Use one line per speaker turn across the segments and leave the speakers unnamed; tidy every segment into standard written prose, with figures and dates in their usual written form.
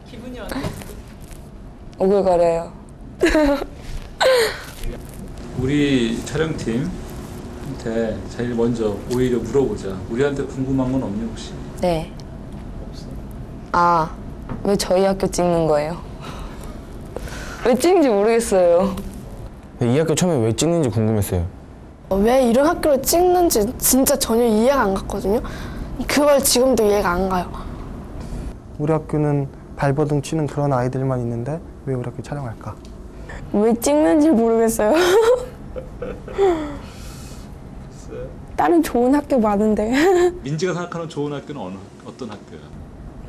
기분이 어땠어요?
오글거려요.
우리 촬영팀한테 제일 먼저 오히려 물어보자. 우리한테 궁금한 건 없니 혹시?
네.
없어.
아, 왜 저희 학교 찍는 거예요? 왜 찍는지 모르겠어요.
이 학교 처음에 왜 찍는지 궁금했어요.
왜 이런 학교를 찍는지 진짜 전혀 이해가 안 갔거든요. 그걸 지금도 이해가 안 가요.
우리 학교는 발버둥 치는 그런 아이들만 있는데 왜 우리 학교 촬영할까?
왜 찍는지 모르겠어요. 다른 좋은 학교 많은데.
민지가 생각하는 좋은 학교는 어떤 학교야?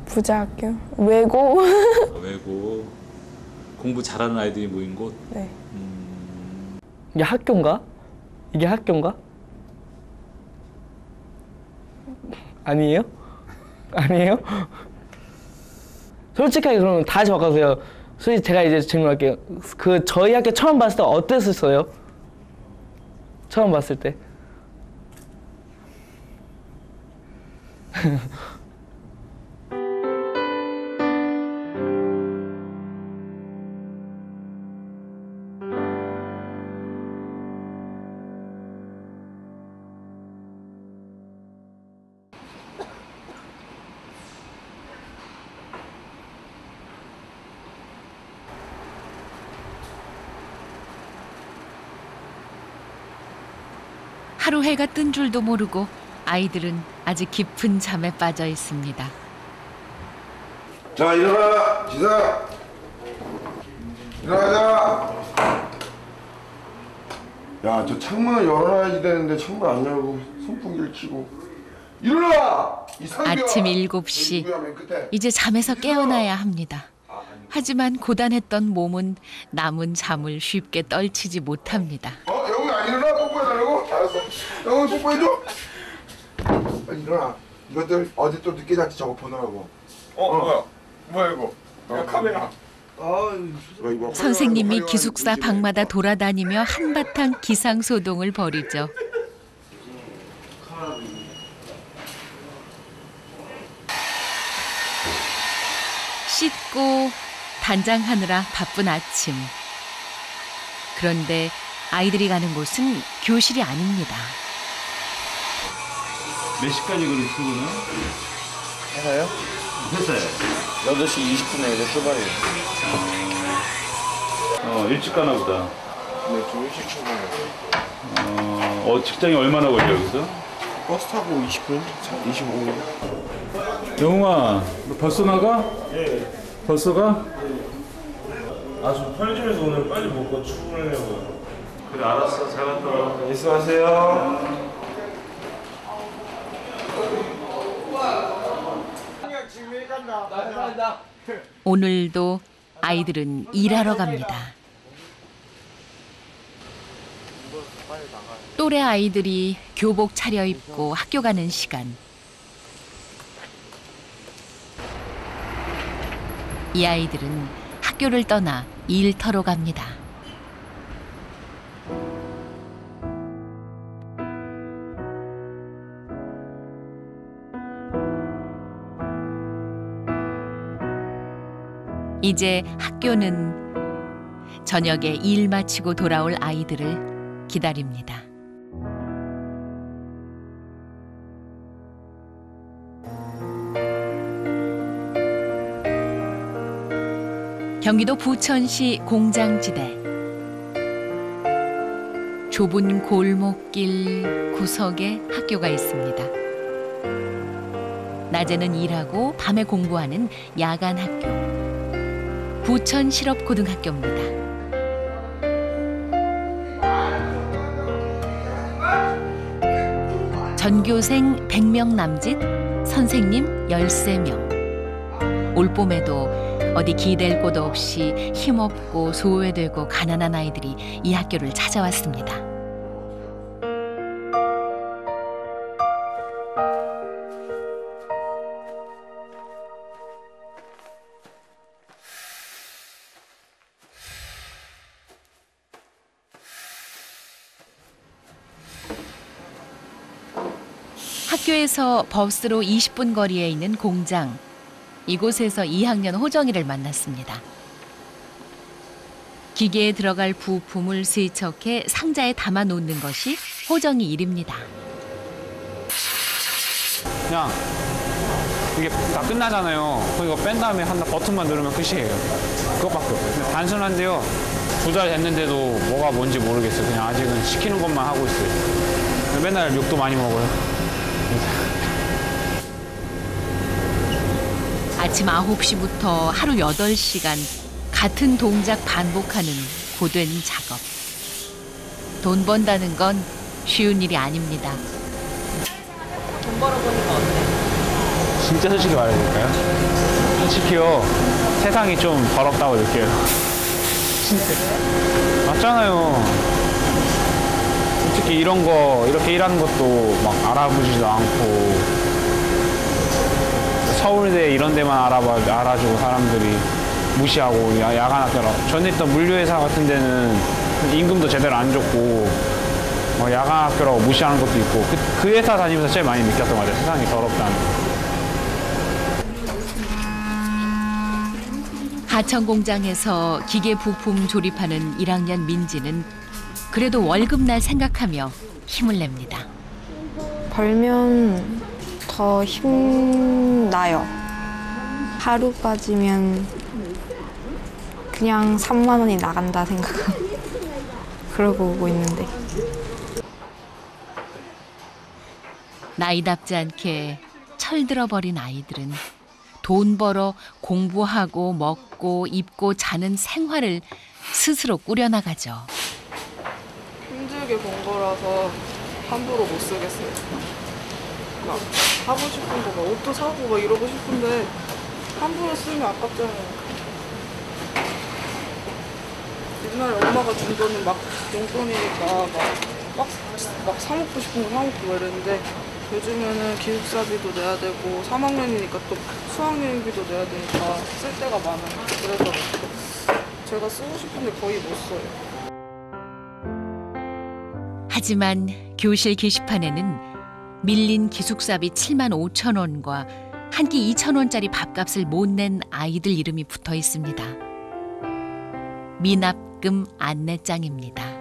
부자 학교. 외고.
외고. 공부 잘하는 아이들이 모인 곳?
네.
이게 학교인가? 이게 학교인가? 아니에요? 아니에요? 솔직하게 그러면 다 적어주세요. 솔직히 제가 이제 질문할게요. 저희 학교 처음 봤을 때 어땠었어요? 처음 봤을 때.
하루 해가 뜬 줄도 모르고 아이들은 아직 깊은 잠에 빠져 있습니다.
자, 일어나, 지사. 일어나자. 야, 저 창문을 열어놔야지 되는데 창문 안 열고 선풍기를 켜고. 일어나!
아침 7시. 이제 잠에서 깨어나야 합니다. 하지만 고단했던 몸은 남은 잠을 쉽게 떨치지 못합니다.
영웅이 안 일어나? 뽀뽀해달라고? 알았어. 영웅이 뽀뽀해줘. 빨리 일어나. 이것들 어제 또 늦게 잤지 저거 보느라고. 뭐야 이거? 카메라.
선생님이 기숙사 방마다 돌아다니며 한바탕 기상소동을 벌이죠. 씻고 단장하느라 바쁜 아침. 그런데 아이들이 가는 곳은 교실이 아닙니다.
몇 시까지 그럼 출근은?
회사요?
회사에.
8시 20분에 이제 출발해요.
일찍 가나 보다.
네, 좀 일찍 출발해요.
직장이 얼마나 걸려 여기서?
버스 타고 20분? 25분.
영웅아, 너 벌써 나가?
예.
벌써 가?
아, 저 편의점에서 오늘 빨리 먹고 출근하려고요.
그래, 알았어. 잘 갔다 와.
말씀하세요.
오늘도 아이들은 일하러 갑니다. 또래 아이들이 교복 차려입고 학교 가는 시간. 이 아이들은 학교를 떠나 일터로 갑니다. 이제 학교는 저녁에 일 마치고 돌아올 아이들을 기다립니다. 경기도 부천시 공장지대. 좁은 골목길 구석에 학교가 있습니다. 낮에는 일하고 밤에 공부하는 야간 학교. 부천실업고등학교입니다. 전교생 100명 남짓, 선생님 13명. 올봄에도 어디 기댈 곳 없이 힘없고 소외되고 가난한 아이들이 이 학교를 찾아왔습니다. 학교에서 버스로 20분 거리에 있는 공장. 이곳에서 2학년 호정이를 만났습니다. 기계에 들어갈 부품을 세척해 상자에 담아 놓는 것이 호정이 일입니다.
그냥 이게 다 끝나잖아요. 이거 뺀 다음에 하나 버튼만 누르면 끝이에요. 그것밖에 없어요. 단순한데요. 2달 됐는데도 뭐가 뭔지 모르겠어요. 그냥 아직은 시키는 것만 하고 있어요. 맨날 욕도 많이 먹어요.
아침 9시부터 하루 8시간 같은 동작 반복하는 고된 작업. 돈 번다는 건 쉬운 일이 아닙니다.
돈 벌어보니까 어때?
진짜 솔직히 말해도 될까요? 솔직히요. 세상이 좀 더럽다고 느껴요. 진짜. 맞잖아요. 솔직히 이런 거 이렇게 일하는 것도 막 알아보지도 않고 서울대 이런 데만 알아주고 사람들이 무시하고 야간 학교라. 전에 있던 물류회사 같은 데는 임금도 제대로 안 줬고 야간 학교라고 무시하는 것도 있고 그 회사 다니면서 제일 많이 느꼈던 것 같아요. 세상이 더럽다는.
하청 공장에서 기계 부품 조립하는 1학년 민지는 그래도 월급날 생각하며 힘을 냅니다.
벌면 더 힘나요. 하루 빠지면 그냥 3만 원이 나간다 생각하고 그러고 오고 있는데.
나이답지 않게 철들어버린 아이들은 돈 벌어 공부하고 먹고 입고 자는 생활을 스스로 꾸려나가죠.
힘들게 번 거라서 함부로 못 쓰겠어요. 막 하고 싶은 거 막 옷도 사고 막 이러고 싶은데 함부로 쓰면 아깝잖아요. 옛날에 엄마가 준 거는 막 용돈이니까 막 사 먹고 싶은 거 사 먹고 막 이랬는데 요즘에는 기숙사비도 내야 되고 3학년이니까 또 수학여행비도 내야 되니까 쓸 데가 많아요. 그래서 제가 쓰고 싶은데 거의 못 써요.
하지만 교실 게시판에는 밀린 기숙사비 7만 5천 원과 한 끼 2천 원짜리 밥값을 못 낸 아이들 이름이 붙어 있습니다. 미납금 안내장입니다.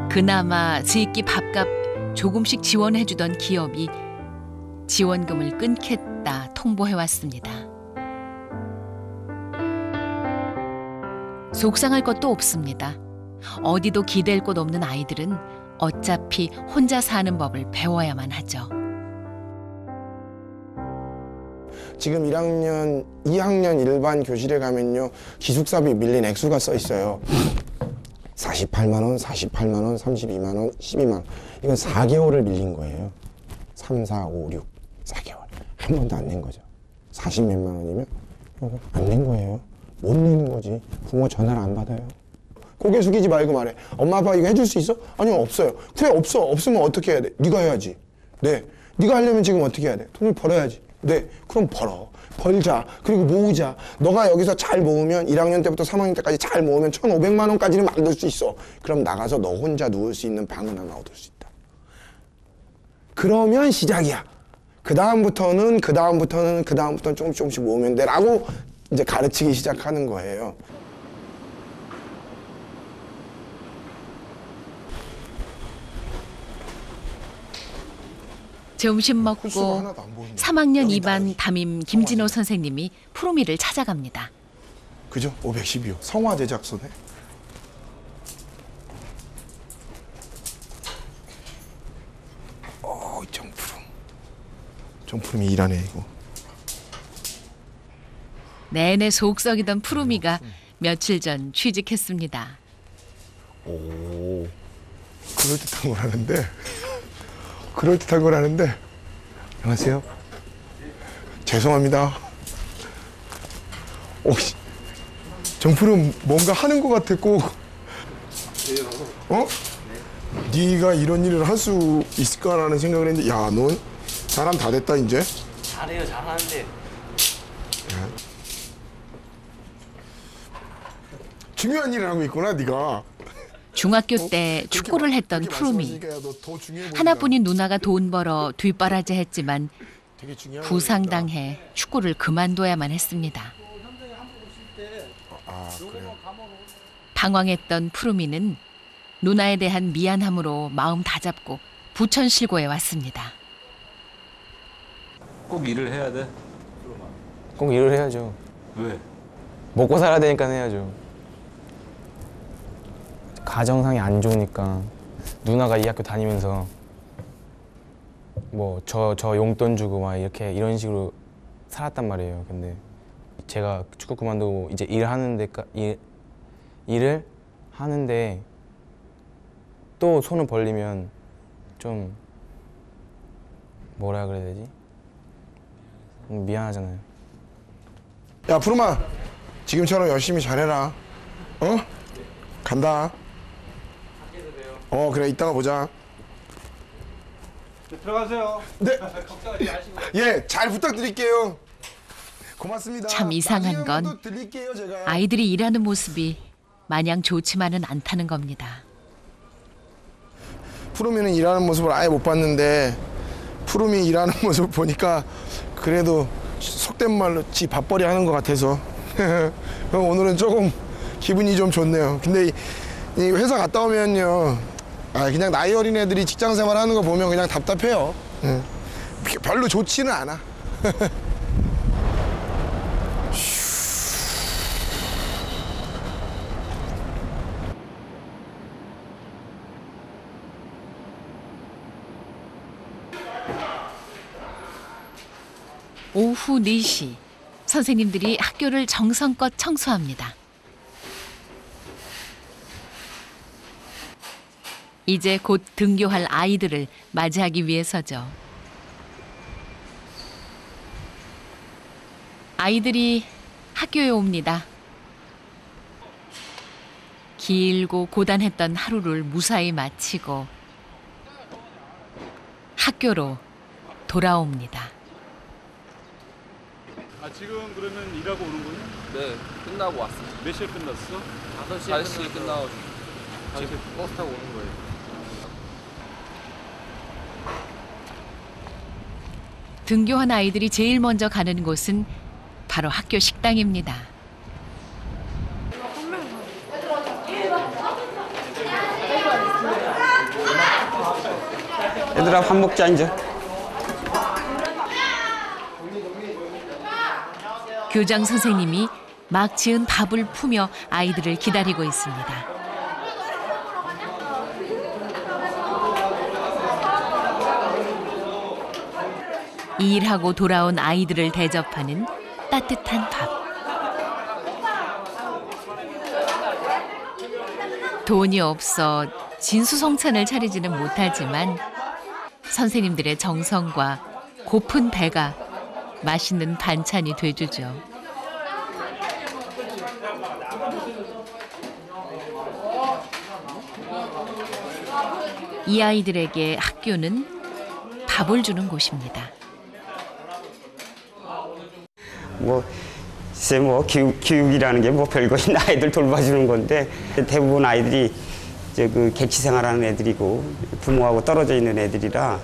그나마 세끼 밥값 조금씩 지원해주던 기업이 지원금을 끊겠다 통보해왔습니다. 속상할 것도 없습니다. 어디도 기댈 곳 없는 아이들은 어차피 혼자 사는 법을 배워야만 하죠.
지금 2학년 일반 교실에 가면요. 기숙사비 밀린 액수가 써 있어요. 48만 원, 48만 원, 32만 원, 12만 원. 이건 4개월을 밀린 거예요. 3, 4, 5, 6, 4개월. 한 번도 안 낸 거죠. 40몇만 원이면 안 낸 거예요. 못 내는 거지. 부모 전화를 안 받아요. 고개 숙이지 말고 말해. 엄마 아빠 이거 해줄 수 있어? 아니요, 없어요. 그래, 없어. 없으면 어떻게 해야 돼? 네가 해야지. 네. 네가 하려면 지금 어떻게 해야 돼? 돈을 벌어야지. 네. 그럼 벌어. 벌자. 그리고 모으자. 너가 여기서 잘 모으면 1학년 때부터 3학년 때까지 잘 모으면 1,500만 원까지는 만들 수 있어. 그럼 나가서 너 혼자 누울 수 있는 방은 하나 얻을 수 있다. 그러면 시작이야. 그 다음부터는 조금씩 모으면 돼. 라고 이제 가르치기 시작하는 거예요.
점심 먹고 3학년 2반 담임 김진호 선생님이 푸르미를 찾아갑니다.
그죠? 512호. 성화 제작소네. 정푸름. 정푸름이 일하네, 이거.
내내 속 썩이던 푸르미가 며칠 전 취직했습니다.
오, 그럴듯한 거라는데. 그럴듯한 거라는데. 안녕하세요. 죄송합니다. 정푸름 뭔가 하는 것 같았고. 네가 이런 일을 할 수 있을까라는 생각을 했는데, 야, 넌 사람 다 됐다 이제.
잘해요, 잘하는데.
중요한 일을 하고 있구나, 네가.
중학교 때 축구를 했던 푸르미. 하나뿐인 누나가 돈 벌어 뒷바라지 했지만
되게 중요한
부상당해 축구를 그만둬야만 했습니다.
그래요.
당황했던 푸르미는 누나에 대한 미안함으로 마음 다잡고 부천실고에 왔습니다.
꼭 일을 해야 돼?
꼭 일을 해야죠.
왜?
먹고 살아야 되니까 해야죠. 가정상이 안 좋으니까 누나가 이 학교 다니면서 뭐 저 용돈 주고 막 이렇게 이런 식으로 살았단 말이에요. 근데 제가 축구 그만두고 이제 일을 하는데 또 손을 벌리면 좀 뭐라 그래야 되지? 미안하잖아요.
야 푸르마, 지금처럼 열심히 잘해라. 어? 간다. 그래 이따가 보자.
들어가세요.
네. 예, 잘 부탁드릴게요. 고맙습니다.
참 이상한 건
또 드릴게요, 제가.
아이들이 일하는 모습이 마냥 좋지만은 않다는 겁니다.
푸르미는 일하는 모습을 아예 못 봤는데 푸르미 일하는 모습 보니까 그래도 속된 말로 지 밥벌이 하는 것 같아서 오늘은 조금 기분이 좀 좋네요. 근데 이 회사 갔다 오면요, 그냥 나이 어린 애들이 직장 생활하는 거 보면 그냥 답답해요. 별로 좋지는 않아.
오후 4시 선생님들이 학교를 정성껏 청소합니다. 이제 곧 등교할 아이들을 맞이하기 위해서죠. 아이들이 학교에 옵니다. 길고 고단했던 하루를 무사히 마치고 학교로 돌아옵니다.
지금 그러면 일하고 오는 거냐?
네, 끝나고 왔습니다.
몇 시에 끝났어?
5시에 끝나고 지금 버스 타고 오는 거예요.
등교한 아이들이 제일 먼저 가는 곳은 바로 학교 식당입니다.
얘들아 밥 먹자 이제.
교장 선생님이 막 지은 밥을 푸며 아이들을 기다리고 있습니다. 일하고 돌아온 아이들을 대접하는 따뜻한 밥. 돈이 없어 진수성찬을 차리지는 못하지만 선생님들의 정성과 고픈 배가 맛있는 반찬이 돼주죠. 이 아이들에게 학교는 밥을 주는 곳입니다.
글쎄 교육이라는 게 별거 있는 아이들 돌봐주는 건데 대부분 아이들이 그 객치 생활하는 애들이고 부모하고 떨어져 있는 애들이라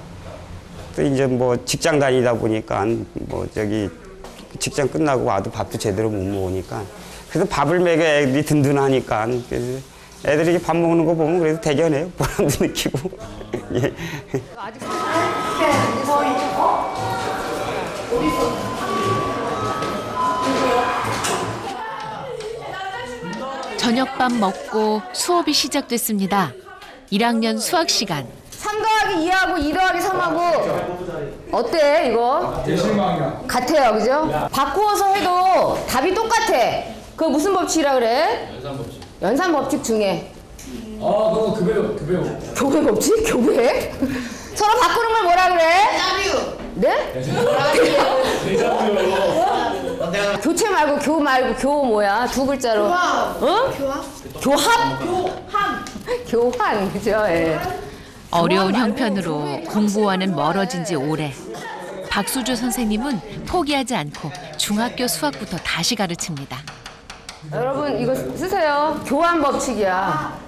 또 이제 직장 다니다 보니까 직장 끝나고 와도 밥도 제대로 못 먹으니까 그래서 밥을 먹여 애들이 든든하니까 그래서 애들이 밥 먹는 거 보면 그래도 대견해요. 보람도 느끼고. 예.
저녁밥 먹고 수업이 시작됐습니다. 1학년 수학 시간.
3 더하기 2하고 2 더하기 3하고 어때 이거? 같아요, 그죠? 바꾸어서 해도 답이 똑같아. 그거 무슨 법칙이라 그래?
연산법칙.
연산법칙 중에.
그거 교배.
교배 법칙? 교배? 서로 바꾸는 걸 뭐라 그래? 네? 교체 말고 교 뭐야? 두 글자로. 교합. 교환, 그죠? 예.
어려운 형편으로 공부와는 멀어진 지 오래. 박수주 선생님은 포기하지 않고 중학교 수학부터 다시 가르칩니다.
여러분 이거 쓰세요. 교환 법칙이야.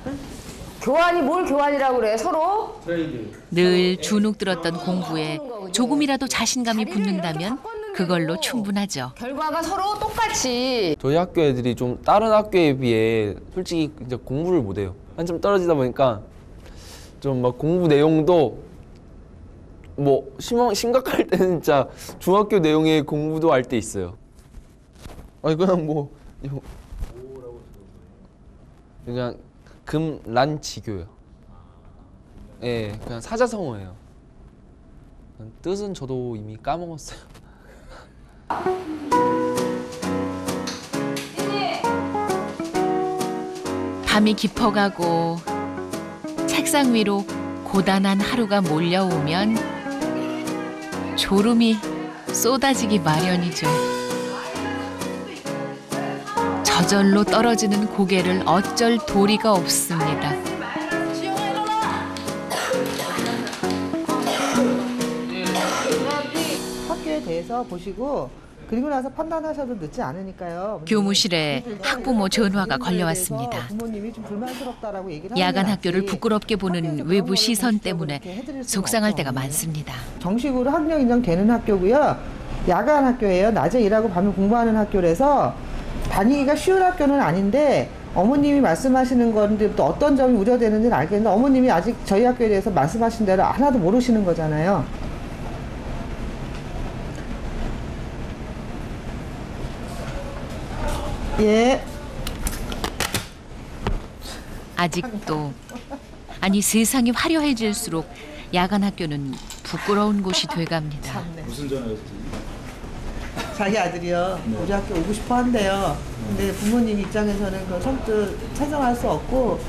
교환이 뭘 교환이라고 그래 서로?
늘 주눅 들었던 공부에 조금이라도 자신감이 붙는다면 그걸로 충분하죠.
결과가 서로 똑같이.
저희 학교 애들이 좀 다른 학교에 비해 솔직히 이제 공부를 못해요. 한참 떨어지다 보니까 좀 막 공부 내용도 뭐 심각할 때는 진짜 중학교 내용의 공부도 할 때 있어요. 아니 그냥 뭐 그냥 금란지교요. 예, 그냥 사자성어예요. 뜻은 저도 이미 까먹었어요.
밤이 깊어가고 책상 위로 고단한 하루가 몰려오면 졸음이 쏟아지기 마련이죠. 저절로 떨어지는 고개를 어쩔 도리가 없습니다.
학교에 대해서 보시고 그리고 나서 판단하셔도 늦지 않으니까요.
교무실에 학부모 전화가 걸려왔습니다.
부모님이 좀 불만스럽다라고 얘기를
야간 학교를 부끄럽게 보는 외부 시선 때문에 속상할 때가 많습니다.
정식으로 학력 인정되는 학교고요. 야간 학교예요. 낮에 일하고 밤에 공부하는 학교라서 다니기가 쉬운 학교는 아닌데 어머님이 말씀하시는 건데 또 어떤 점이 우려되는지는 알겠는데 어머님이 아직 저희 학교에 대해서 말씀하신 대로 하나도 모르시는 거잖아요. 예.
아직도 아니 세상이 화려해질수록 야간 학교는 부끄러운 곳이 돼갑니다.
무슨 전화였지?
자기 아들이요. 우리 학교 오고 싶어 한대요. 근데 부모님 입장에서는 그 선뜻 찬성할 수 없고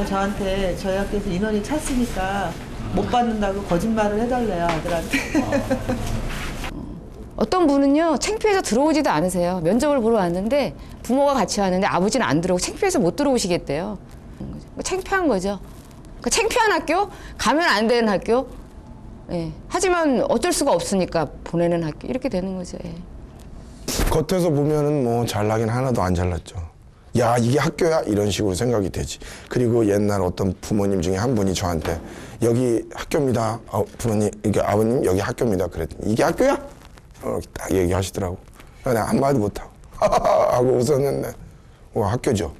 저한테 저희 학교에서 인원이 찼으니까 못 받는다고 거짓말을 해달래요, 아들한테.
어떤 분은요 창피해서 들어오지도 않으세요. 면접을 보러 왔는데 부모가 같이 왔는데 아버지는 안 들어오고 창피해서 못 들어오시겠대요. 창피한 거죠. 그러니까 창피한 학교, 가면 안 되는 학교. 예. 하지만 어쩔 수가 없으니까 보내는 학교 이렇게 되는 거죠. 예.
겉에서 보면은 뭐 잘나긴 하나도 안 잘났죠. 야 이게 학교야? 이런 식으로 생각이 되지. 그리고 옛날 어떤 부모님 중에 한 분이 저한테 여기 학교입니다. 부모님, 이게 아버님 여기 학교입니다. 그랬더니 이게 학교야? 딱 얘기하시더라고. 내가 아무 말도 못하고 하고 웃었는데 학교죠.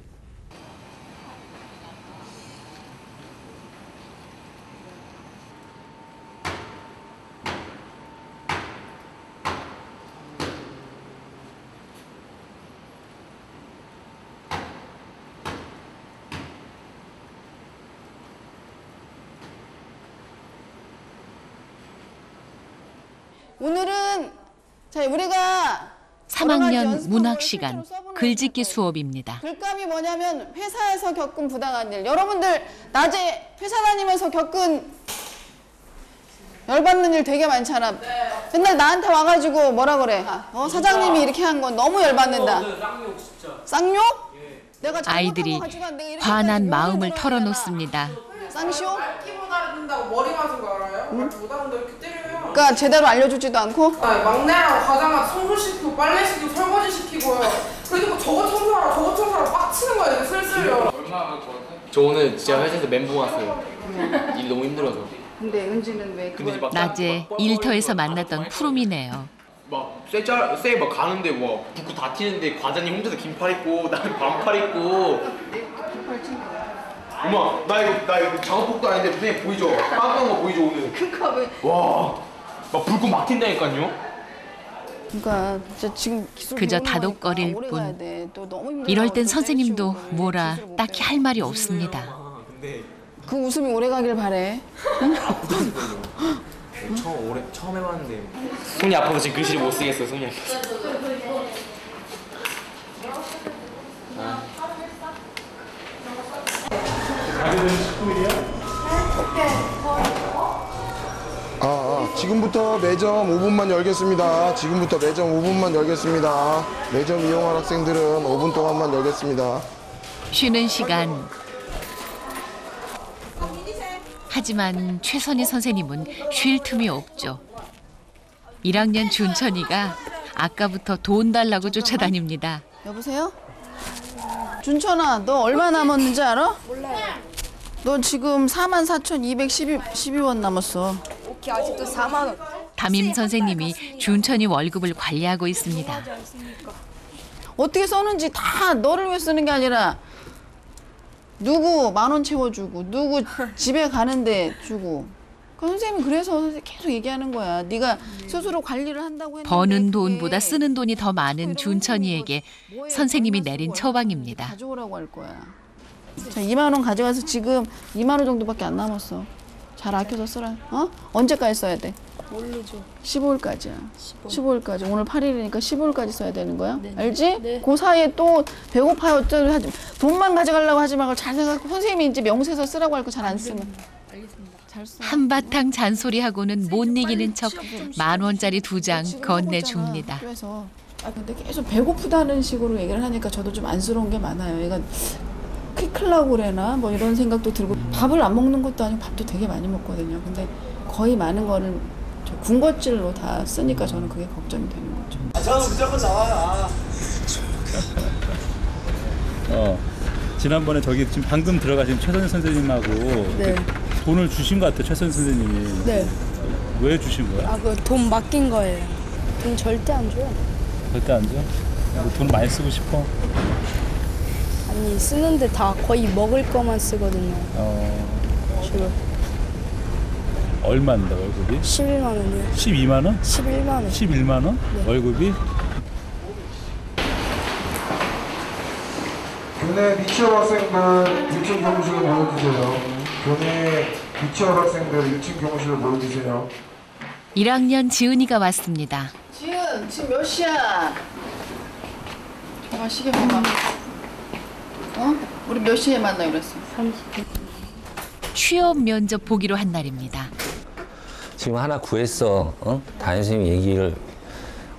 오늘은 자 우리가
3학년 문학 시간 글짓기 수업입니다.
글감이 뭐냐면 회사에서 겪은 부당한 일. 여러분들 낮에 회사 다니면서 겪은 열받는 일 되게 많잖아. 맨날 나한테 와가지고 뭐라 그래. 사장님이 이렇게 한 건 너무 열받는다.
쌍욕 진짜.
쌍욕? 내가
아이들이 화난 마음을 털어놓습니다.
쌍쇼?
키 못 알아듣는다고 머리 맞은 거 알아요? 못 알아듣는다 이렇게 때려요.
그러니까 제대로 알려주지도 않고?
막내랑 과장아 청소시키고 빨래시키고 설거지시키고요. 그러니까 저거 청소하라 저거 청소하라 빡치는 거야 이제 슬슬요.
얼마나 갈 것 같아? 저 오늘 진짜 회사에서 멘붕 왔어요. 일 너무 힘들어서.
근데 은지는 왜 그걸...
낮에 일터에서 만났던 푸름이네요.
막 가는데 뭐 붓고 다 튀는데 과장님 혼자서 긴팔 입고 나는 반팔 입고. 엄마 나 이거 작업복도 아닌데 선생님 보이죠? 깜깜한 거 보이죠 오늘?
그니까 왜...
와, 막 불꽃 막 튄다니까요?
그러니까 진짜 지금 기술
그저 다독거릴 뿐. 이럴 땐 선생님도 뭐라 딱히 할 말이 없습니다.
그 웃음이 오래 가길 바래.
처음 해봤는데 손이 아파서 지금 글씨를 못 쓰겠어. 손이 아파서.
지금부터 매점 5분만 열겠습니다. 지금부터 매점 5분만 열겠습니다. 매점 이용할 학생들은 5분 동안만 열겠습니다.
쉬는 시간. 하지만 최선희 선생님은 쉴 틈이 없죠. 1학년 준천이가 아까부터 돈 달라고 쫓아다닙니다.
여보세요? 준천아, 너 얼마 남았는지 알아?
몰라요.
너 지금 44,212원 남았어.
오케이, 아직도 4만 원.
담임 선생님이 준천이 월급을 관리하고 있습니다.
어떻게 써는지 다 너를 위해 쓰는 게 아니라 누구 10,000원 채워주고 누구 집에 가는데 주고. 그 선생님이 그래서 계속 얘기하는 거야. 네가 스스로 관리를 한다고 했는데
버는 돈보다 쓰는 돈이 더 많은 준천이에게 선생님이 내린 처방입니다.
가져오라고 할 거야. 자, 2만 원 가져가서 지금 2만 원 정도밖에 안 남았어. 잘 아껴서 쓰라. 어? 언제까지 써야 돼?
모르죠.
15일까지야. 15일까지. 오늘 8일이니까 15일까지 써야 되는 거야?
네.
알지?
네.
그 사이에 또 배고파요 어쩌고 하지. 돈만 가져가려고 하지 말고 잘 생각하고 선생님이 이제 명세서 쓰라고 할 거 잘 안 쓰면.
알겠습니다.
잘 써.
한바탕 잔소리하고는 못 이기는 척 10,000원짜리 2장 건네줍니다.
학교에서. 근데 계속 배고프다는 식으로 얘기를 하니까 저도 좀 안쓰러운 게 많아요. 얘가 키 크려고 그래나 뭐 이런 생각도 들고 밥을 안 먹는 것도 아니고 밥도 되게 많이 먹거든요. 근데 거의 많은 거는 저 군것질로 다 쓰니까 저는 그게 걱정이 되는 거죠.
저는 무조건 나와요.
지난번에 저기 지금 방금 들어가신 최선 선생님하고
네.
돈을 주신 것 같아요. 최선 선생님이.
네.
왜 주신 거야?
아, 그 돈 맡긴 거예요. 돈 절대 안 줘요.
절대 안 줘? 돈 많이 쓰고 싶어?
아니, 쓰는데 다 거의 먹을 거만 쓰거든요. 주로.
얼마인데 월급이?
11만 원이요.
12만 원?
11만 원.
11만 원?
네.
월급이?
교내 미취업 학생들 1층 교무실로 모여주세요. 교내 미취업 학생들 1층 교무실로 모여주세요.
1학년 지은이가 왔습니다.
지은, 지금 몇 시야? 봐봐, 시계 봐봐. 어? 우리 몇 시에 만나기로 그랬어?
30분.
취업 면접 보기로 한 날입니다.
지금 하나 구했어. 담임선생님 얘기를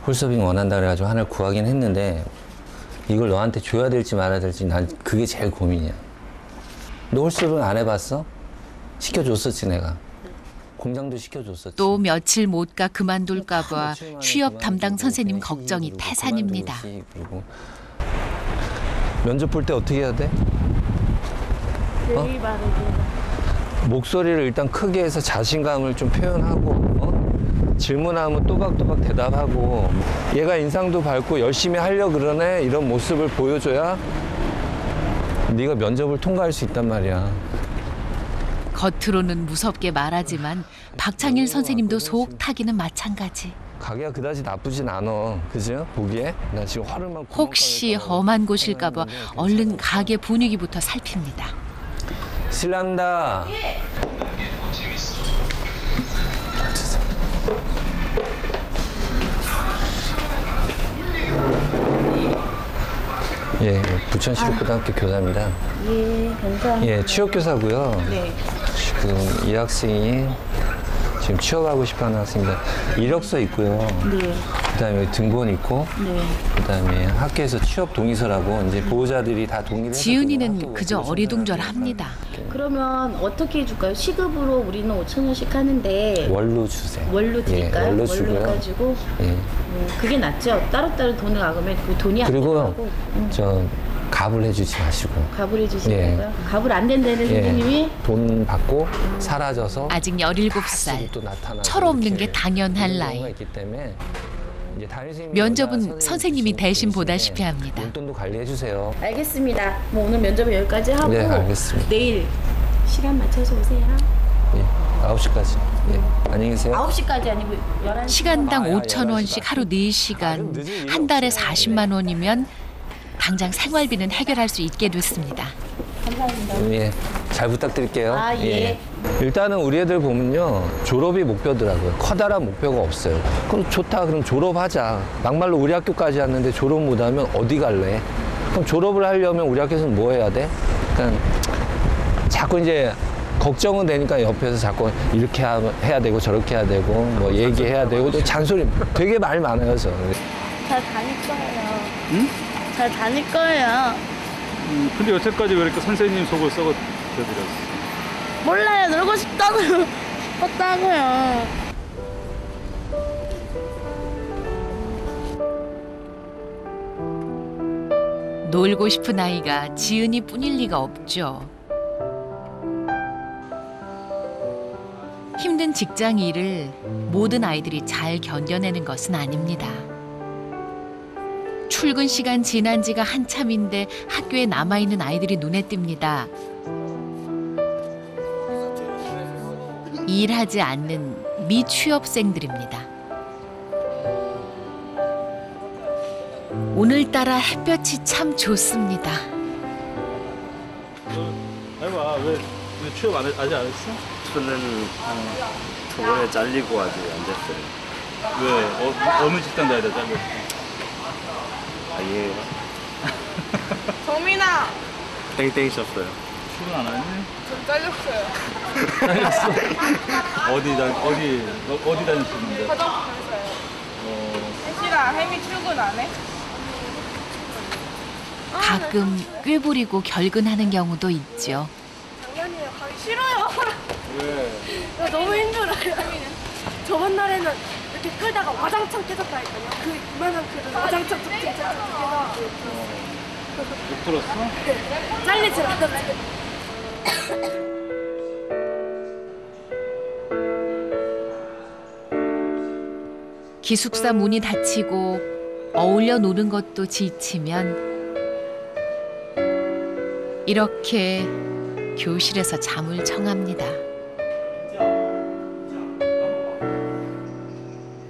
홀서빙 원한다 그래가지고 하나를 구하긴 했는데 이걸 너한테 줘야 될지 말아야 될지 난 그게 제일 고민이야. 너 홀서빙 안 해봤어? 시켜줬었지 내가. 공장도 시켜줬었지.
또 며칠 못 가 그만둘까 봐 취업 담당 선생님 걱정이 태산입니다.
그리고 면접 볼 때 어떻게 해야 돼?
예의 바르게.
목소리를 일단 크게 해서 자신감을 좀 표현하고 질문하면 또박또박 대답하고 얘가 인상도 밝고 열심히 하려고 그러네 이런 모습을 보여줘야 네가 면접을 통과할 수 있단 말이야.
겉으로는 무섭게 말하지만 박창일 선생님도 속 타기는 마찬가지.
가게가 그다지 나쁘진 않아. 그죠? 보기에? 나 지금 화를 막
혹시 험한 곳일까 봐 얼른 가게 분위기부터 살핍니다.
실례합니다. 예, 부천시립고등학교 교사입니다.
예, 감사합니다.
예, 취업교사고요.
네.
지금 이 학생이 지금 취업하고 싶어하는 학생입니다. 이력서 있고요.
네.
그다음에 등본 있고,
네.
그다음에 학교에서 취업 동의서라고 이제 보호자들이 다 동의를 해서
지은이는 그저 어리둥절합니다.
그러면 어떻게 해줄까요? 시급으로 우리는 5,000원씩 하는데
월로 주세요.
월로 드릴까요?
예, 월로 주고요.
해가지고
예.
그게 낫죠. 따로따로 돈을 나가면 그 돈이 안
그리고
들어가고
저 갑을 해주지 마시고.
갑을 해주시는
예.
건가요? 갑을 안 된다는 선생님이
돈 받고 사라져서
아직 17살.
또 나타나고
철없는 게
이렇게
당연한
그런
나이.
경우가 있기 때문에 이제 담임선생님이
면접은 선생님이 대신 보다시피 합니다.
용돈도 관리해 주세요.
알겠습니다. 뭐 오늘 면접은 여기까지 하고
네, 알겠습니다.
내일 시간 맞춰서 오세요.
예, 9시까지. 예, 안녕히 계세요.
9시까지 아니고 11시.
시간당 5,000원씩 하루 4시간, 한 달에 40만 원이면 당장 생활비는 해결할 수 있게 됐습니다.
감사합니다.
예, 잘 부탁드릴게요.
아, 예.
일단은 우리 애들 보면요, 졸업이 목표더라고요. 커다란 목표가 없어요. 그럼 좋다, 그럼 졸업하자. 막말로 우리 학교까지 왔는데 졸업 못하면 어디 갈래? 그럼 졸업을 하려면 우리 학교에서는 뭐 해야 돼? 그러니까 자꾸 이제 걱정은 되니까 옆에서 자꾸 이렇게 해야 되고 저렇게 해야 되고 뭐 얘기해야 되고 또 잔소리 되게 말 많아요, 저.
잘 다닐 거예요.
응?
잘 다닐 거예요.
근데 여태까지 왜 이렇게 선생님 속을 썩어드렸어?
몰라요. 놀고 싶다고요. 싶었다고요.
놀고 싶은 아이가 지은이뿐일 리가 없죠. 직장 일을 모든 아이들이 잘 견뎌내는 것은 아닙니다. 출근 시간 지난 지가 한참인데 학교에 남아있는 아이들이 눈에 띕니다. 일하지 않는 미취업생들입니다. 오늘따라 햇볕이 참 좋습니다.
아이고, 왜 취업 아직 안 했어?
저는 저번에 잘리고 아직 안 됐어요.
왜? 어느 직장 가야 돼, 잘려?
아예
정민아!
땡땡 썼어요.
출근 안 하니?
저 잘렸어요.
잘렸어? 어디 다녔었는데?
화장품에서요. 혜실아, 혜미 출근 안 해?
가끔 꾀부리고 결근하는 경우도 있죠.
작년이에요. 가기 싫어요.
왜?
너무 힘들어요. 저번 날에는 이렇게 끌다가 와장창 깨졌다니까요. 그 이만한 그 와장창 깨져서
못 들었어?
네. 잘리질 않았어요.
기숙사 문이 닫히고 어울려 노는 것도 지치면 이렇게 교실에서 잠을 청합니다.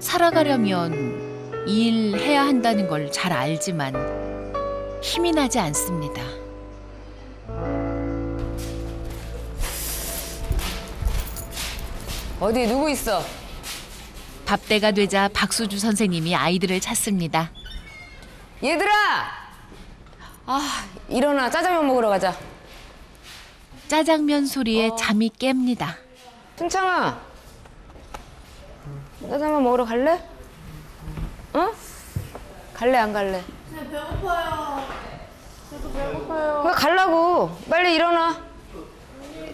살아가려면 일해야 한다는 걸 잘 알지만 힘이 나지 않습니다.
어디 누구 있어?
밥때가 되자 박수주 선생님이 아이들을 찾습니다.
얘들아! 아, 일어나. 짜장면 먹으러 가자.
짜장면 소리에 잠이 깹니다.
승창아, 짜장면 먹으러 갈래? 어? 갈래 안 갈래?
네, 배고파요. 저도 배고파요.
왜 갈라고? 빨리 일어나.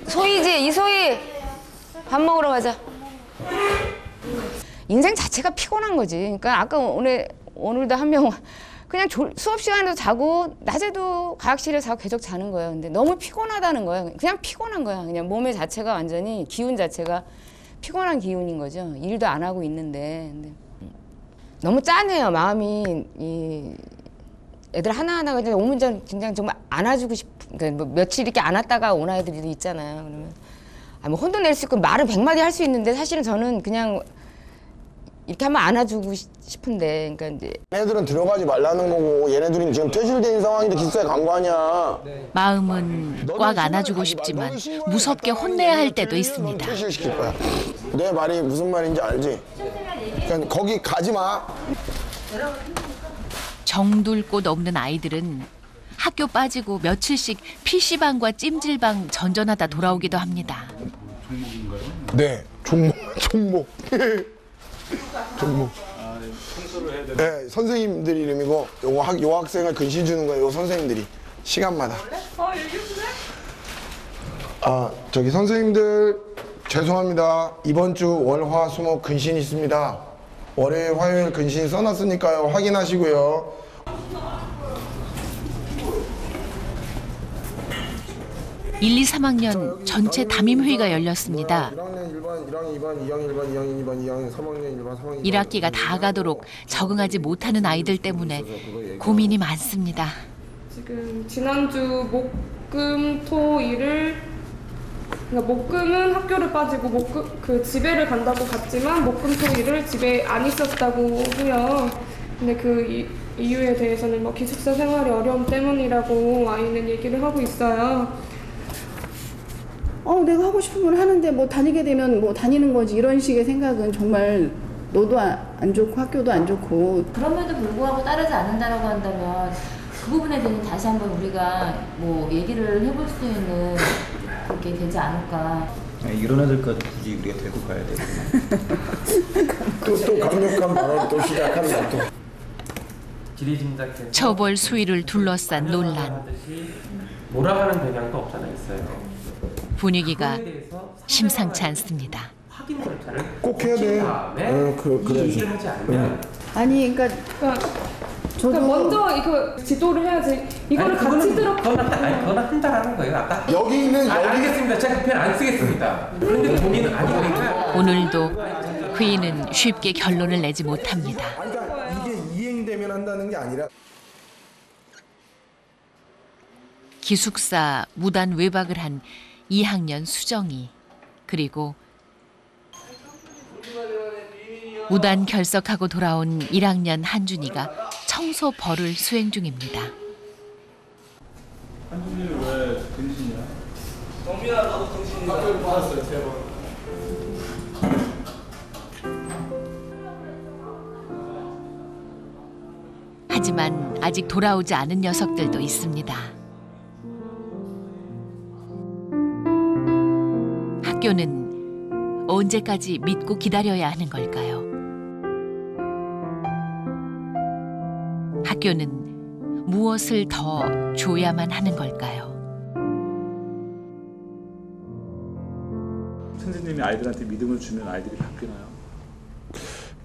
소희지, 이소희. 밥 먹으러 가자. 인생 자체가 피곤한 거지. 그러니까 아까 오늘도 한 명 그냥 수업 시간에도 자고 낮에도 과학실에서 자고 계속 자는 거예요. 근데 너무 피곤하다는 거예요. 그냥 피곤한 거야. 그냥 몸의 자체가 완전히 기운 자체가 피곤한 기운인 거죠. 일도 안 하고 있는데. 근데 너무 짠해요. 마음이 이 애들 하나하나가 그냥 오면 그냥 정말 안아주고 그러니까 뭐 며칠 이렇게 안 왔다가 온 아이들도 있잖아요. 그러면 뭐 혼도 낼 수 있고 말은 100마디 할 수 있는데 사실은 저는 그냥 이렇게 한번 안아주고 싶은데, 그러니까 이제
얘네들은 들어가지 말라는 거고 얘네들은 지금 퇴실돼 있는 상황인데 기숙사에 간 거 아니야.
마음은 꽉 안아주고 싶지만 무섭게 혼내야 할 때도 있습니다.
퇴실시킬 거야. 내 말이 무슨 말인지 알지? 그러니까 거기 가지 마.
정둘 곳 없는 아이들은 학교 빠지고 며칠씩 PC방과 찜질방 전전하다 돌아오기도 합니다.
네, 종목. 종목.
청소를 해야 되는.
네, 선생님들 이름이고 요 학생을 근신 주는 거예요. 요 선생님들이 시간마다. 아, 저기 선생님들 죄송합니다. 이번 주 월, 화, 수, 목 근신 있습니다. 월요일, 화요일 근신 써놨으니까요. 확인하시고요.
일, 2, 3학년 전체 담임회의가 열렸습니다.
1학년 1반, 1학년 2반, 2학년 1반, 2학년 2반, 2학년 3학년 1반, 3학년
1학기가 다 가도록 적응하지 못하는 아이들 때문에 고민이 많습니다.
지금 지난주 목금 토일을 그러니까 목금은 학교를 빠지고 그 집에를 간다고 갔지만 목금 토일을 집에 안 있었다고 해요. 근데 그 이유에 대해서는 뭐 기숙사 생활의 어려움 때문이라고 아이는 얘기를 하고 있어요.
내가 하고 싶은 걸 하는데 뭐 다니게 되면 뭐 다니는 거지 이런 식의 생각은 정말 너도 안 좋고 학교도 안 좋고.
그럼에도 불구하고 따르지 않는다라고 한다면 그 부분에 대해서 다시 한번 우리가 뭐 얘기를 해볼 수 있는 그렇게 되지 않을까.
이런 애들까지 굳이 우리가 데리고 가야 되고.
또 강력한 발언 또 시작한다 또.
처벌 수위를 둘러싼 논란.
몰아가는 배경도 없잖아 있어요.
분위기가 심상치 않습니다.
확인 절차를
꼭 해야 돼.
그래야지.
아니 그러니까
그러니까 먼저 이거 지도를 해야지. 이거를 같이 들어.
그거는 한다라는 거예요. 아까
여기 있는
알겠습니다. 제가 그 표현 안 쓰겠습니다. 근데 본인은 아니니까.
오늘도 회의는 쉽게 결론을 내지 못합니다.
이게 이행되면 한다는 게 아니라
기숙사 무단 외박을 한 2학년 수정이, 그리고 무단 결석하고 돌아온 1학년 한준이가 청소 벌을 수행 중입니다.
한준이는 왜 근신이야?
정민아 나도 정신이야. 학교를 받았어요 3번.
하지만 아직 돌아오지 않은 녀석들도 있습니다. 학교는 언제까지 믿고 기다려야 하는 걸까요? 학교는 무엇을 더 줘야만 하는 걸까요?
선생님이 아이들한테 믿음을 주면 아이들이 바뀌나요?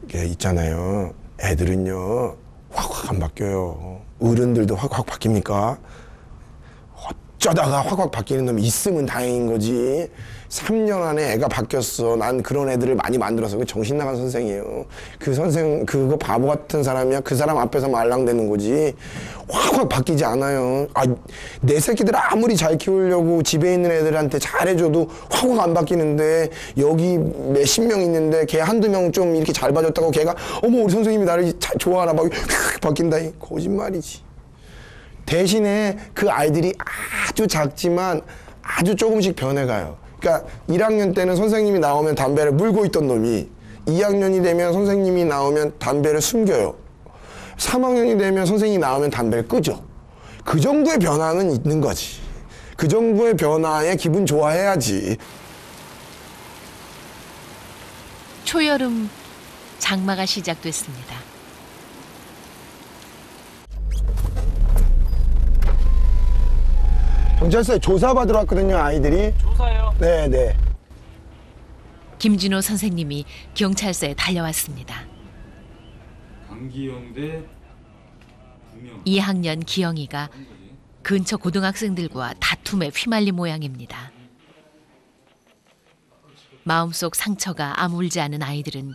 이게 있잖아요. 애들은요 확확 안 바뀌어요. 어른들도 확확 바뀝니까? 어쩌다가 확확 바뀌는 놈이 있으면 다행인 거지. 3년 안에 애가 바뀌었어. 난 그런 애들을 많이 만들어서 정신 나간 선생이에요. 그 선생 그거 바보 같은 사람이야. 그 사람 앞에서 말랑대는 거지. 확확 바뀌지 않아요. 내 새끼들 아무리 잘 키우려고 집에 있는 애들한테 잘해줘도 확확 안 바뀌는데, 여기 몇십 명 있는데 걔 한두 명 좀 이렇게 잘 봐줬다고 걔가 어머 우리 선생님이 나를 좋아하나 봐 바뀐다. 거짓말이지. 대신에 그 아이들이 아주 작지만 아주 조금씩 변해가요. 그러니까 1학년 때는 선생님이 나오면 담배를 물고 있던 놈이 2학년이 되면 선생님이 나오면 담배를 숨겨요. 3학년이 되면 선생님이 나오면 담배를 끄죠. 그 정도의 변화는 있는 거지. 그 정도의 변화에 기분 좋아해야지.
초여름 장마가 시작됐습니다.
경찰서에 조사받으러 왔거든요, 아이들이.
조사요?
네네.
김진호 선생님이 경찰서에 달려왔습니다.
강기영 대
2학년 기영이가 근처 고등학생들과 다툼에 휘말린 모양입니다. 마음속 상처가 아물지 않은 아이들은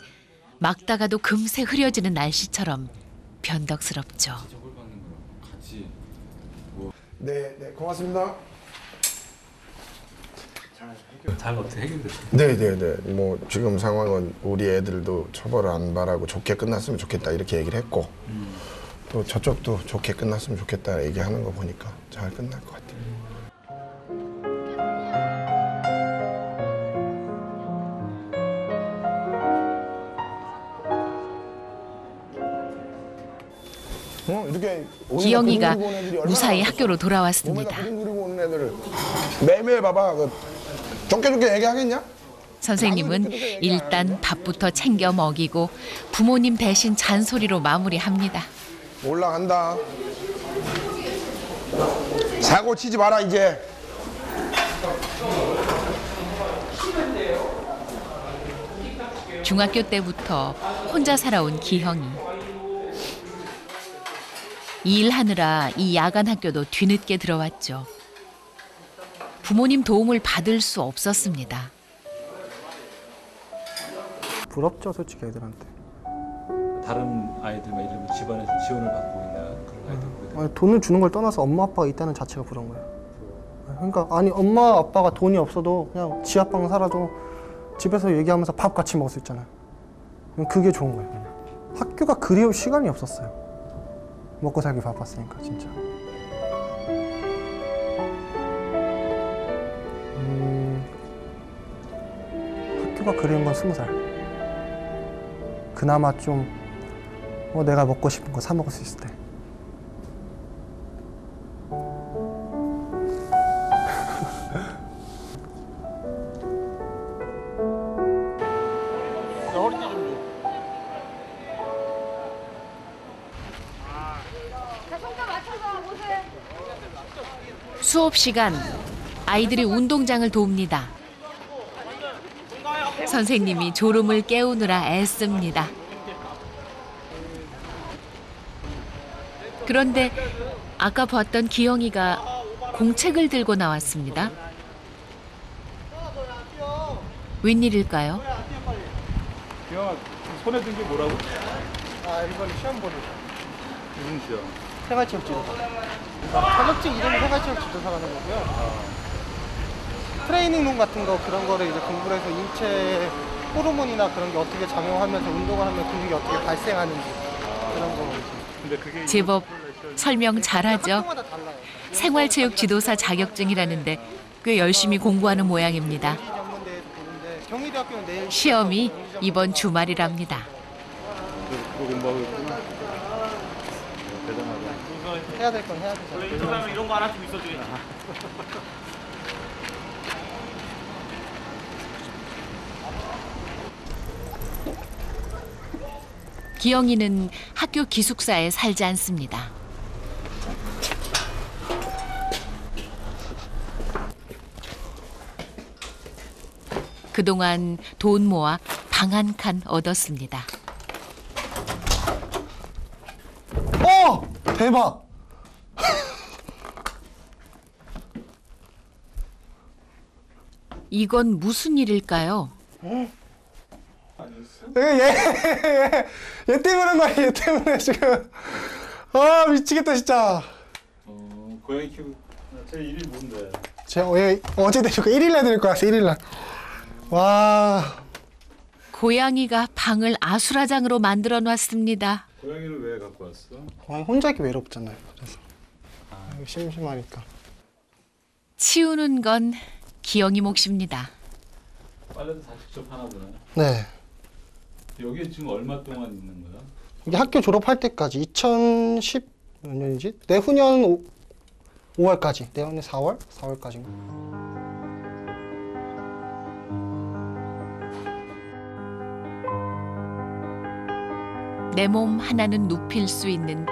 막다가도 금세 흐려지는 날씨처럼 변덕스럽죠.
네, 고맙습니다.
잘 어떻게 해결됐어요?
네네네. 뭐 지금 상황은 우리 애들도 처벌을 안 바라고 좋게 끝났으면 좋겠다 이렇게 얘기를 했고, 또 저쪽도 좋게 끝났으면 좋겠다 얘기하는 거 보니까 잘 끝날 것 같아요. 이렇게
기영이가 무사히 학교로 돌아왔습니다.
그리고 오는 애들을 매일 봐봐. 좋게 얘기하겠냐?
선생님은 일단 밥부터 챙겨 먹이고 부모님 대신 잔소리로 마무리합니다.
올라간다. 사고 치지 마라 이제.
중학교 때부터 혼자 살아온 기형이. 일하느라 이 야간 학교도 뒤늦게 들어왔죠. 부모님 도움을 받을 수 없었습니다.
부럽죠, 솔직히 애들한테.
다른 아이들 막 이러면 집안에서 지원을 받고 있나 그런 아이들.
아니, 돈을 주는 걸 떠나서 엄마 아빠가 있다는 자체가 부러운 거예요. 그러니까 아니 엄마 아빠가 돈이 없어도 그냥 지하방 살아도 집에서 얘기하면서 밥 같이 먹을 수 있잖아요. 그게 좋은 거예요. 그냥. 학교가 그리울 시간이 없었어요. 먹고 살기 바빴으니까 진짜. 학교가 그리운 건 20살. 그나마 좀 내가 먹고 싶은 거 사 먹을 수 있을 때.
수업 시간 아이들이 운동장을 돕니다. 선생님이 졸음을 깨우느라 애씁니다. 그런데 아까 봤던 기영이가 공책을 들고 나왔습니다. 웬일일까요?
기영아, 손에 든 게 뭐라고?
아, 이번에 시험 보는
무슨 시험?
생활체육 지도사. 자격증 이름이 생활체육 지도사라는 거고요. 트레이닝룸 같은 거 그런 거를 이제 공부를 해서 인체 호르몬이나 그런 게 어떻게 작용하면서 운동을 하면 근육이 어떻게 발생하는지 그런 거.
근데 그게
제법 설명 잘하죠. 생활체육 지도사 자격증이라는데 꽤 열심히 공부하는 모양입니다.
경희대학교는 내일
시험이 이번 주말이랍니다.
그거 공부하고 있구나. 대단하다.
해야 될 건 해야 되잖아.
인터뷰하면 이런 거 하나씩 있어줘야지.
기영이는 학교 기숙사에 살지 않습니다. 그동안 돈 모아 방 한 칸 얻었습니다.
대박!
이건 무슨 일일까요?
얘 때문에 말이야. 얘 때문에 지금. 아, 미치겠다 진짜.
고양이 키우고 제 일이 뭔데?
얘 어제 데리고 1일날 데리고 왔어. 1일날. 와.
고양이가 방을 아수라장으로 만들어 놨습니다.
고양이를 왜 갖고 왔어?
고양이 혼자 있기 외롭잖아요. 그래서 심심하니까.
치우는 건 기영이 몫입니다.
빨래도 다 직접 하나 보네.
네.
여기 지금 얼마 동안 있는 거야?
이게 학교 졸업할 때까지 2010 몇 년이지? 내후년 5월까지. 내후년 4월까지인가?
내 몸 하나는 눕힐 수 있는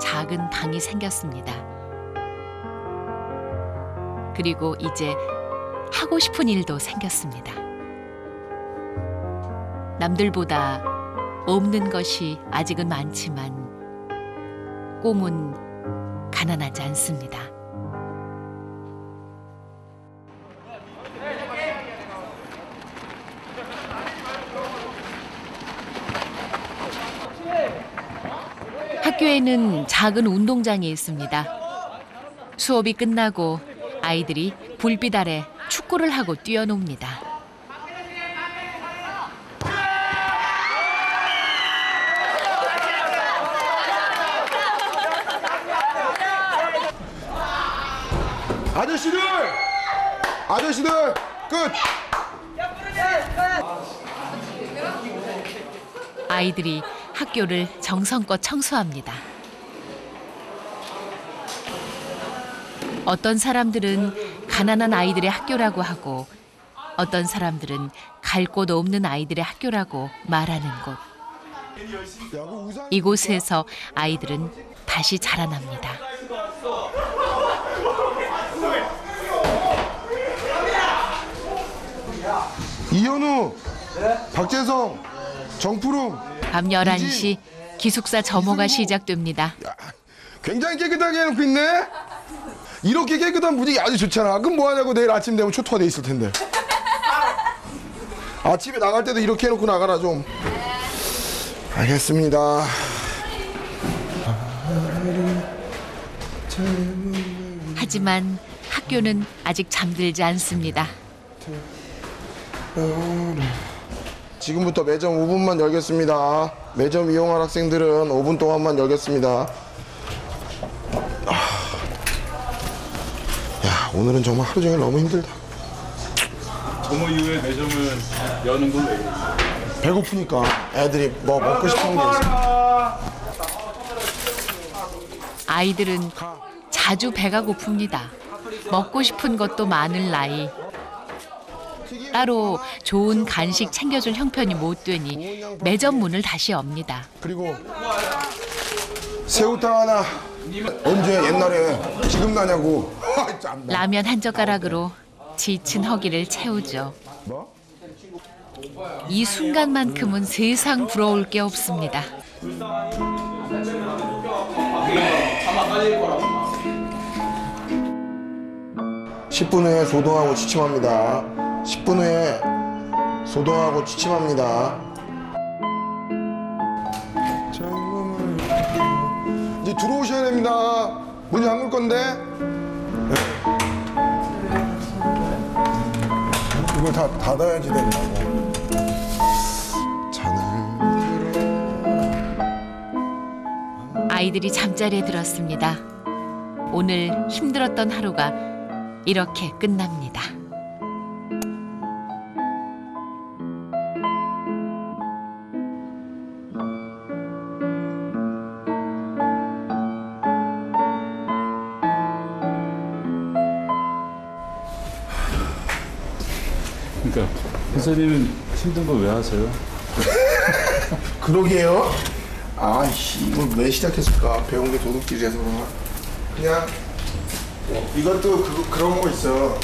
작은 방이 생겼습니다. 그리고 이제 하고 싶은 일도 생겼습니다. 남들보다 없는 것이 아직은 많지만 꿈은 가난하지 않습니다. 학교에는 작은 운동장이 있습니다. 수업이 끝나고 아이들이 불빛 아래 축구를 하고 뛰어놉니다.
아저씨들 끝.
아이들이 학교를 정성껏 청소합니다. 어떤 사람들은 가난한 아이들의 학교라고 하고 어떤 사람들은 갈 곳 없는 아이들의 학교라고 말하는 곳. 이곳에서 아이들은 다시 자라납니다.
이현우, 박재성, 정푸름.
밤 11시 기숙사 점호가 시작됩니다.
굉장히 깨끗하게 해놓고 있네. 이렇게 깨끗한 분위기 아주 좋잖아. 그럼 뭐하냐고. 내일 아침 되면 초토화 돼 있을 텐데. 아침에 나갈 때도 이렇게 해놓고 나가라 좀. 알겠습니다.
하지만 학교는 아직 잠들지 않습니다.
지금부터 매점 5분만 열겠습니다. 매점 이용할 학생들은 5분 동안만 열겠습니다. 야, 오늘은 정말 하루 종일 너무 힘들다.
점호 이후에 매점을 여는 건 왜 그래?
배고프니까 애들이 뭐 먹고 싶은 게 있어.
아이들은 자주 배가 고픕니다. 먹고 싶은 것도 많을 나이. 따로 좋은 간식 챙겨줄 형편이 못 되니 매점 문을 다시 엽니다.
그리고 새우탕 하나. 언제 옛날에 지금 나냐고.
라면 한 젓가락으로 지친 허기를 채우죠. 이 순간만큼은 세상 부러울 게 없습니다.
자막 깔릴 거라고 막.
10분 후에 소동하고 취침합니다. 10분 후에 소동하고 취침합니다. 이제 들어오셔야 됩니다. 문 잠글 건데. 이걸 다 닫아야지 된다고.
아이들이 잠자리에 들었습니다. 오늘 힘들었던 하루가 이렇게 끝납니다.
그러니까 선생님은 힘든 거 왜 하세요?
그러게요. 아이씨, 이걸 왜 시작했을까? 배운 게 도둑질이라서 그냥 이것도 그런 거 있어.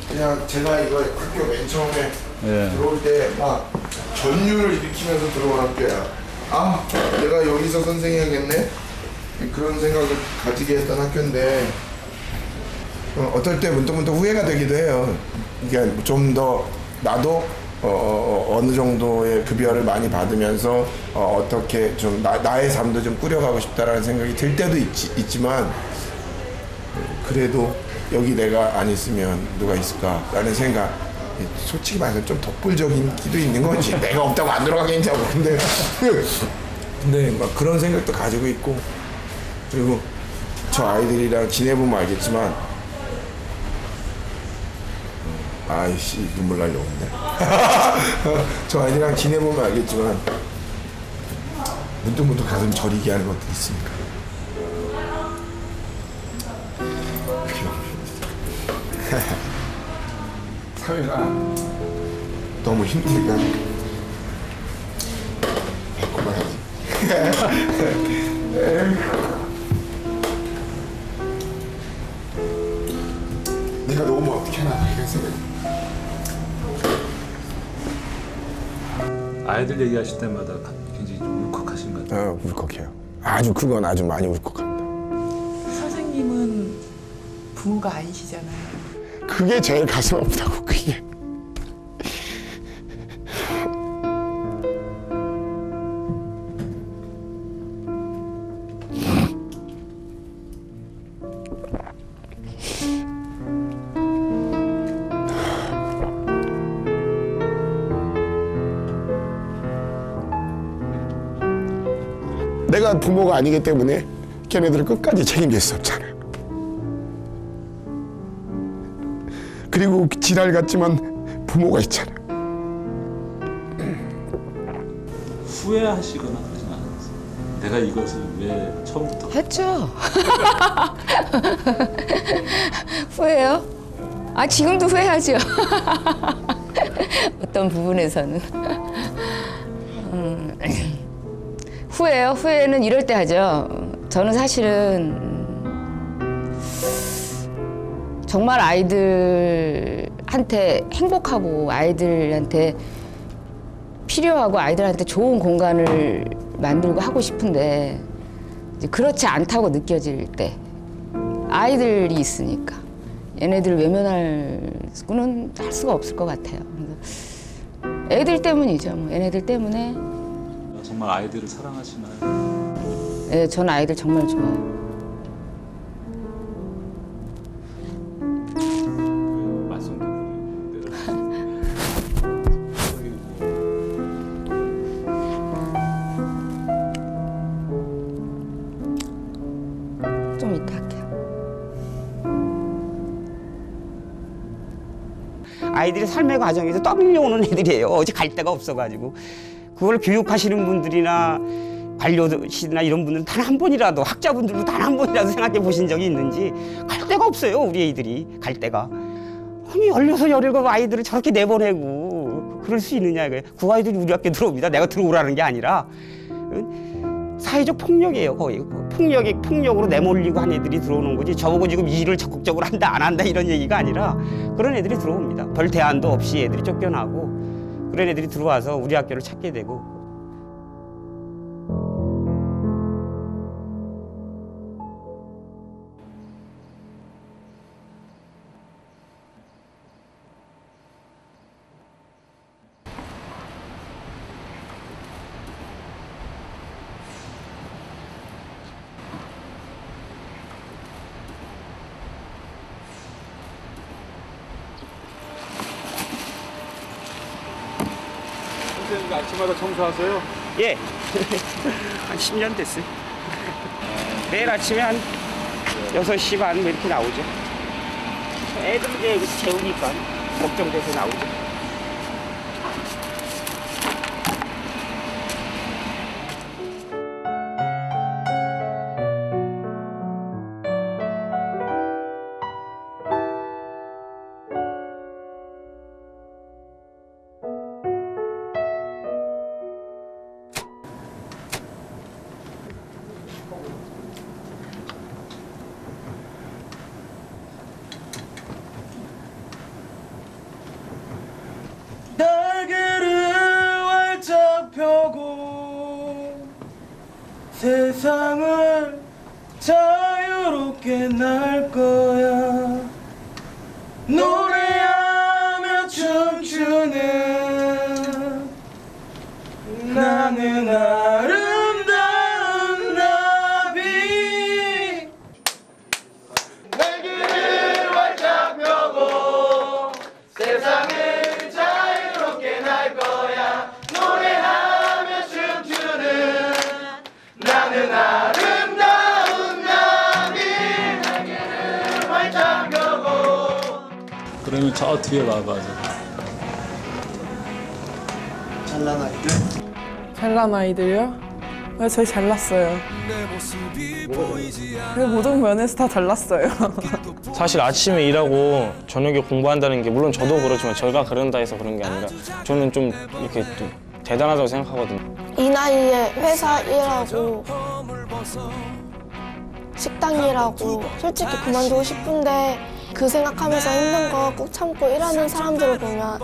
그냥 제가 이거 학교 맨 처음에 들어올 때 막 전율을 일으키면서 들어온 학교야. 아, 내가 여기서 선생해야겠네? 그런 생각을 가지게 했던 학교인데 어떨 때 문득문득 후회가 되기도 해요. 그러니까 좀 더 나도 어느 정도의 급여를 많이 받으면서 어떻게 좀 나의 삶도 좀 꾸려가고 싶다라는 생각이 들 때도 있지만 그래도 여기 내가 안 있으면 누가 있을까라는 생각. 솔직히 말해서 좀 덕불적인 기도 있는 건지 내가 없다고 안 들어가겠냐고. 근데 막 그런 생각도 가지고 있고, 그리고 저 아이들이랑 지내보면 알겠지만 아이씨 눈물 날려 없네. 저 아이들이랑 지내보면 알겠지만 문득문득 가슴 저리게 하는 것도 있으니까. 사회가 너무 힘드니까 그만하지. 내가 너무 어떻게 하나 이런 생각.
아이들 얘기하실 때마다 굉장히 좀 울컥하신 것 같아요.
울컥해요. 그건 아주 많이 울컥합니다.
선생님은 부모가 아니시잖아요.
그게 제일 가슴 아프다고. 그게 내가 부모가 아니기 때문에 걔네들을 끝까지 책임질 수 없잖아요. 그리고 지랄 같지만 부모가 있잖아요.
후회하시거나 그러진 않았어요? 내가 이것을 왜 처음부터
했죠. 후회요? 지금도 후회하죠. 어떤 부분에서는. 후회요? 후회는 이럴 때 하죠. 저는 사실은 정말 아이들한테 행복하고 아이들한테 필요하고 아이들한테 좋은 공간을 만들고 하고 싶은데 이제 그렇지 않다고 느껴질 때 아이들이 있으니까 얘네들을 외면하고는 할 수가 없을 것 같아요. 그래서 애들 때문이죠. 뭐 얘네들 때문에.
정말 아이들을 사랑하시나요?
네, 전 아이들 정말 좋아요. 좀 이따 할게요.
아이들이 삶의 과정에서 떠밀려오는 애들이에요. 어디 갈 데가 없어가지고. 그걸 교육하시는 분들이나 관료들이나 이런 분들은 단 한 번이라도, 학자분들도 단 한 번이라도 생각해 보신 적이 있는지. 갈 데가 없어요, 우리 애들이. 갈 데가. 아니 16, 17 아이들을 저렇게 내보내고 그럴 수 있느냐 이거예요. 그 아이들이 우리 학교에 들어옵니다. 내가 들어오라는 게 아니라 사회적 폭력이에요. 거의 폭력으로 내몰리고 한 애들이 들어오는 거지. 저보고 지금 일을 적극적으로 한다 안 한다 이런 얘기가 아니라 그런 애들이 들어옵니다. 별 대안도 없이 애들이 쫓겨나고 그런 애들이 들어와서 우리 학교를 찾게 되고.
여기 아침마다 청소하세요?
예. 한 10년 됐어요. 매일 아침에 한 6시 반 이렇게 나오죠. 애들 이제 여기서 재우니까 걱정돼서 나오죠.
날개를 활짝 펴고 세상을 자유롭게 날 거야. 노래하며 춤추는 나는 아름다운 나비. 날개를 활짝 펴고 세상을 나는 아름다운 나비. 날개를 활짝 펴고.
그러면 저 뒤에 봐봐.
잘난 아이들?
잘난 아이들이요? 네, 저희 잘났어요. 모든 면에서 다 잘났어요.
사실 아침에 일하고 저녁에 공부한다는 게 물론 저도 그렇지만 제가 그런다 해서 그런 게 아니라 저는 좀 이렇게 좀 대단하다고 생각하거든요.
이 나이에 회사 일하고 식당 일하고 솔직히 그만두고 싶은데 그 생각하면서 힘든 거 꾹 참고 일하는 사람들을 보면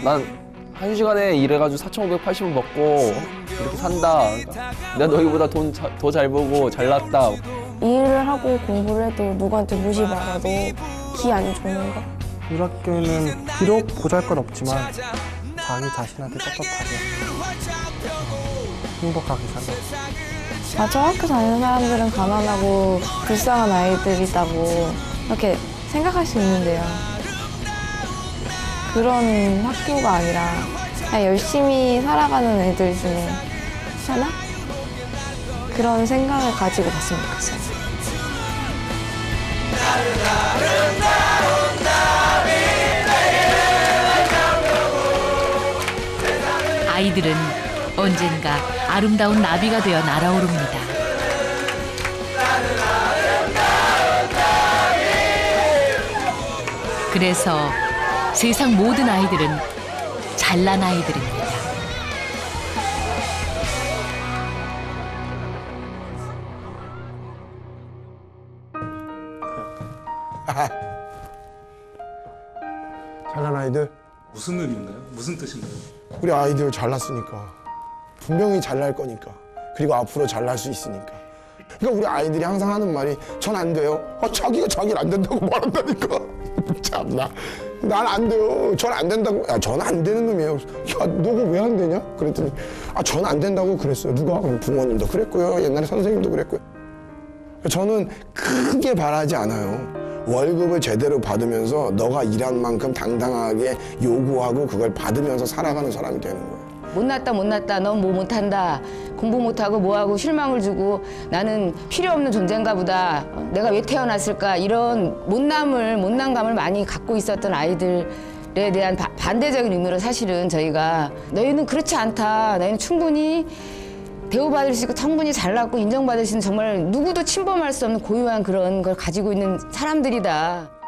난 1시간에 일해가지고 4,580원 먹고 이렇게 산다. 내가 너희보다 돈 더 잘 벌고 잘났다.
일을 하고 공부를 해도 누구한테 무시받아도 기 안 좋은 거.
우리 학교는 비록 보잘것 없지만 자기 자신한테 떳떳하게 행복하게 살고.
저 학교 다니는 사람들은 가난하고 불쌍한 아이들이라고 이렇게 생각할 수 있는데요. 그런 학교가 아니라 그냥 열심히 살아가는 애들 중에 하나? 그런 생각을 가지고 갔으면 좋겠어요.
아이들은 언젠가 아름다운 나비가 되어 날아오릅니다. 그래서 세상 모든 아이들은 잘난 아이들입니다.
잘난 아이들?
무슨 의미인가요? 무슨 뜻인가요?
우리 아이들 잘났으니까. 분명히 잘날 거니까. 그리고 앞으로 잘날 수 있으니까. 그러니까 우리 아이들이 항상 하는 말이 전 안 돼요. 자기가 자기를 안 된다고 말한다니까. 참나. 난 안 돼요. 전 안 된다고. 야, 전 안 되는 놈이에요. 야, 너가 왜 안 되냐? 그랬더니 전 안 된다고 그랬어요. 누가? 부모님도 그랬고요. 옛날에 선생님도 그랬고요. 저는 크게 바라지 않아요. 월급을 제대로 받으면서 너가 일한 만큼 당당하게 요구하고 그걸 받으면서 살아가는 사람이 되는 거예요.
못났다 넌 뭐 못한다 공부 못하고 뭐하고 실망을 주고 나는 필요 없는 존재인가 보다 내가 왜 태어났을까 이런 못난감을 많이 갖고 있었던 아이들에 대한 반대적인 의미로 사실은 저희가 너희는 그렇지 않다 너희는 충분히 대우받을 수 있고 충분히 잘났고 인정받을 수 있는 정말 누구도 침범할 수 없는 고유한 그런 걸 가지고 있는 사람들이다.